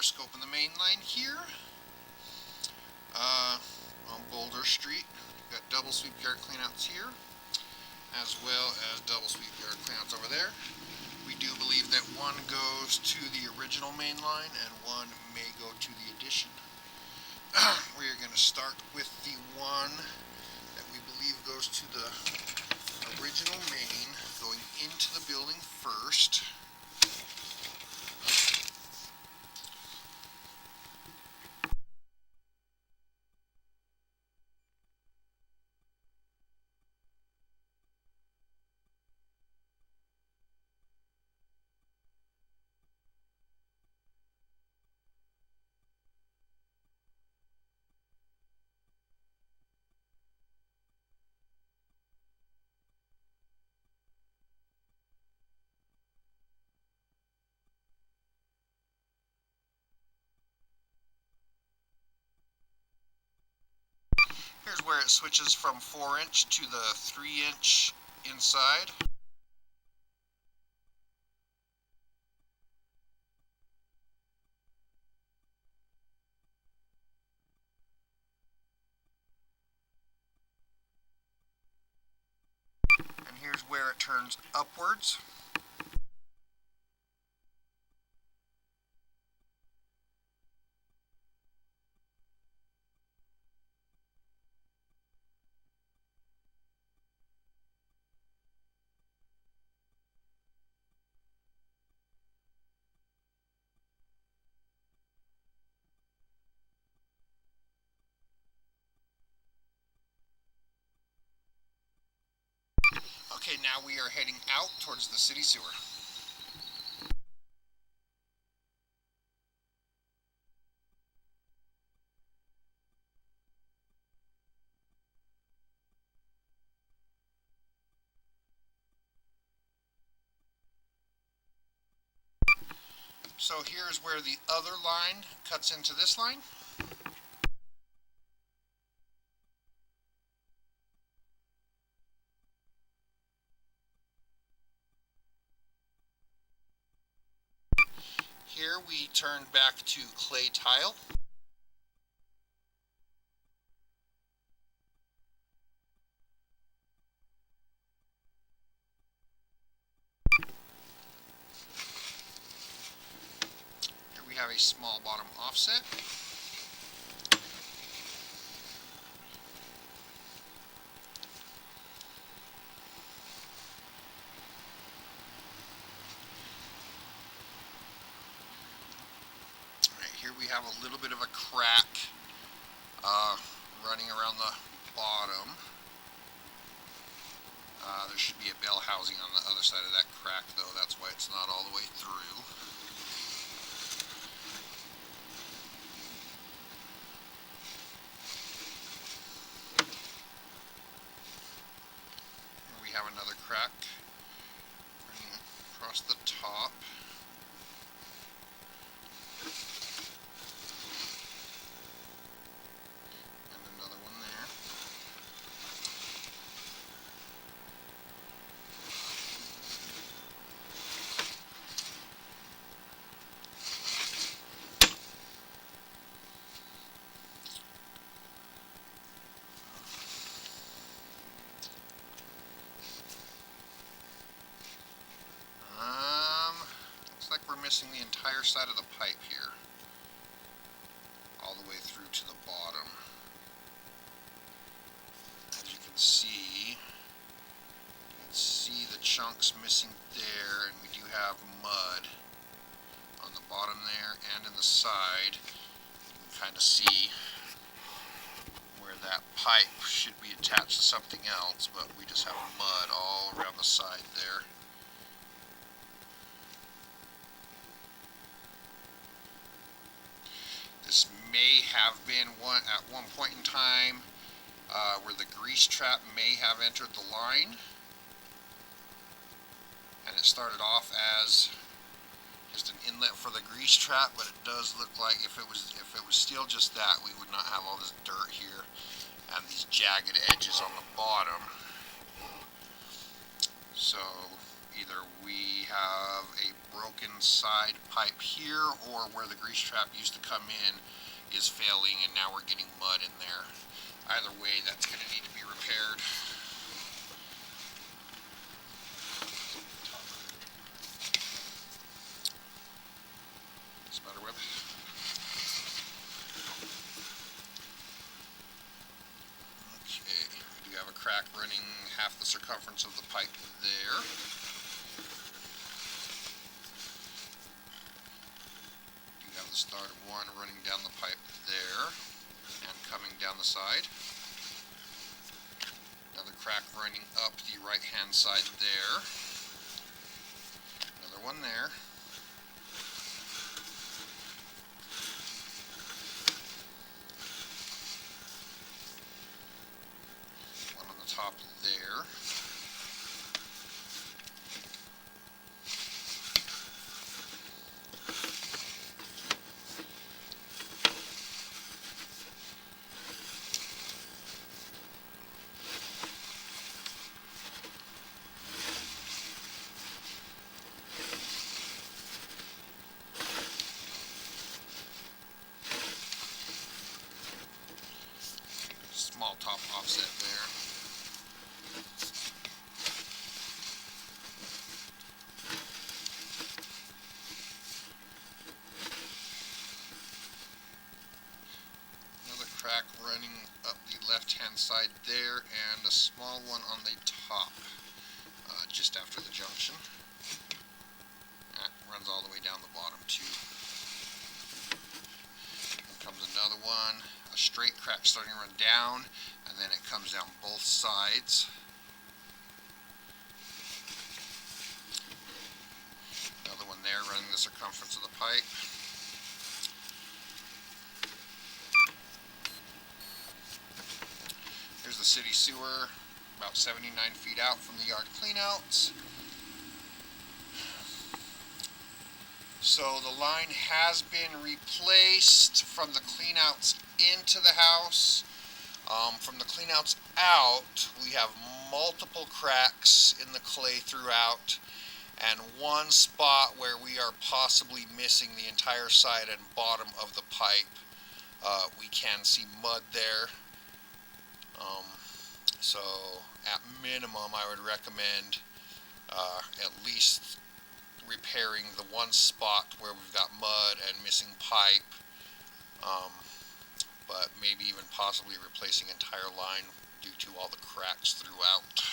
scoping the main line here on Boulder Street. We've got double sweep yard cleanouts here, as well as double sweep yard cleanouts over there. We do believe that one goes to the original main line and one may go to the addition. We are going to start with the one that we believe goes to the original main, going into the building first. Here's where it switches from 4-inch to the 3-inch inside. And here's where it turns upwards. Okay, now we are heading out towards the city sewer. So here's where the other line cuts into this line. Here we turn back to clay tile. Here we have a small bottom offset. Here we have a little bit of a crack running around the bottom. There should be a bell housing on the other side of that crack though, that's why it's not all the way through. Here we have another crack running across the top. Missing the entire side of the pipe here, all the way through to the bottom. As you can see the chunks missing there, and we do have mud on the bottom there and in the side. You can kind of see where that pipe should be attached to something else, but we just have mud all around the side there. This may have been at one point in time where the grease trap may have entered the line, and it started off as just an inlet for the grease trap, but it does look like if it was still just that, we would not have all this dirt here and these jagged edges on the bottom. So either we have a broken broken side pipe here, or where the grease trap used to come in is failing, and now we're getting mud in there. Either way, that's going to need to be repaired. Spider web. Okay, we do have a crack running half the circumference of the pipe there. We do have the start of one running down the pipe there and coming down the side. Another crack running up the right hand side there. Another one there. One on the top there. Small top offset there. Another crack running up the left hand side there, and a small one on the top, just after the junction. That runs all the way down the bottom too. Then comes another one. A straight crack starting to run down, and then it comes down both sides. Another one there running the circumference of the pipe. Here's the city sewer, about 79 feet out from the yard cleanouts. So the line has been replaced from the cleanouts into the house. From the cleanouts out, we have multiple cracks in the clay throughout, and one spot where we are possibly missing the entire side and bottom of the pipe. We can see mud there. So at minimum, I would recommend at least repairing the one spot where we've got mud and missing pipe, but maybe even possibly replacing entire line due to all the cracks throughout.